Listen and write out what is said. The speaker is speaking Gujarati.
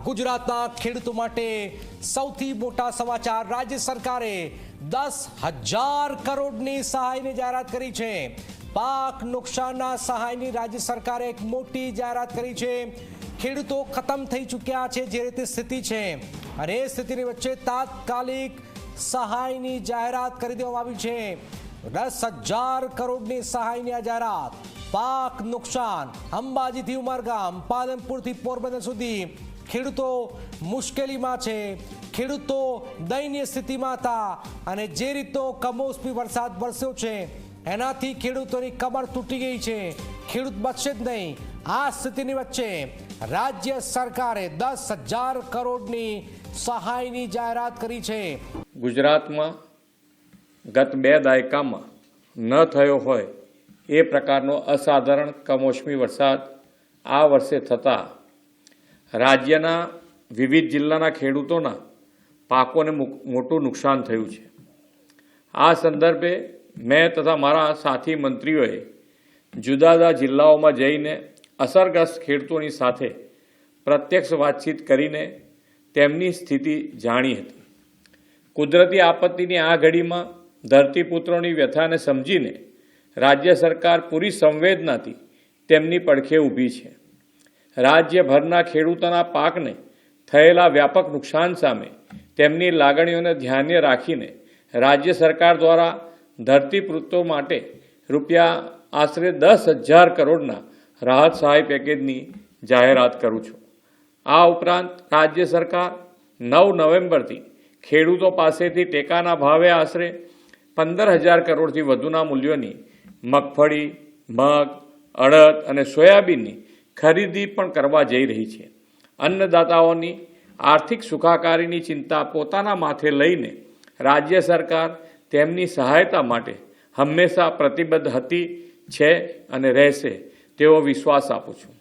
ગુજરાતના ખેડૂતો માટે સૌથી મોટા સમાચાર। રાજ્ય સરકારે 10,000 કરોડની સહાયની જાહેરાત કરી છે। પાક નુકસાનના સહાયની રાજ્ય સરકારે એક મોટી જાહેરાત કરી છે। ખેડૂતો ખતમ થઈ ચૂક્યા છે જે રીતે સ્થિતિ છે અને એ સ્થિતિની વચ્ચે તાત્કાલિક સહાયની જાહેરાત કરી દેવામાં આવી છે। 10,000 કરોડની સહાયની આ જાહેરાત પાક નુકસાન અંબાજીથી ઉમરગામ, પાલનપુરથી પોરબંદર સુધી ખેડૂતો મુશ્કેલીમાં છે। ખેડૂતો દયનીય સ્થિતિમાં હતા અને જે રીતનો કમોસમી વરસાદ વરસ્યો છે એનાથી ખેડૂતોની કમર તૂટી ગઈ છે। ખેડૂત બચશે જ નહીં। આ સ્થિતિની વચ્ચે રાજ્ય સરકારે 10,000 કરોડની સહાયની જાહેરાત કરી છે। ગુજરાતમાં ગત 2 દાયકામાં ન થયો હોય એ પ્રકારનો અસાધારણ કમોસમી વરસાદ આ વર્ષે થતાં રાજ્યના વિવિધ જિલ્લાના ખેડૂતોના પાકોને મોટું નુકસાન થયું છે। આ સંદર્ભે મેં તથા મારા સાથી મંત્રીઓએ જુદા જુદા જિલ્લાઓમાં જઈને અસરગ્રસ્ત ખેડૂતોની સાથે પ્રત્યક્ષ વાતચીત કરીને તેમની સ્થિતિ જાણી હતી। કુદરતી આપત્તિની આ ઘડીમાં ધરતીપુત્રોની વ્યથાને સમજીને રાજ્ય સરકાર પૂરી સંવેદનાથી તેમની પડખે ઊભી છે। રાજ્યભરના ખેડૂતોના પાકને થયેલા વ્યાપક નુકસાન સામે તેમની લાગણીઓને ધ્યાને રાખીને રાજ્ય સરકાર દ્વારા ધરતીપુત્રો માટે આશરે 10,000 કરોડના રાહત સહાય પેકેજની જાહેરાત કરું છું। આ ઉપરાંત રાજ્ય સરકાર 9 નવેમ્બરથી ખેડૂતો પાસેથી ટેકાના ભાવે આશરે 15,000 કરોડથી વધુના મૂલ્યોની મગફળી, મગ, અડદ અને સોયાબીનની ખરીદી પણ કરવા જઈ રહી છે। અન્નદાતાઓની આર્થિક સુખાકારીની ચિંતા પોતાના માથે લઈને રાજ્ય સરકાર તેમની સહાયતા માટે હંમેશા પ્રતિબદ્ધ હતી, છે અને રહેશે તેવો વિશ્વાસ આપું છું।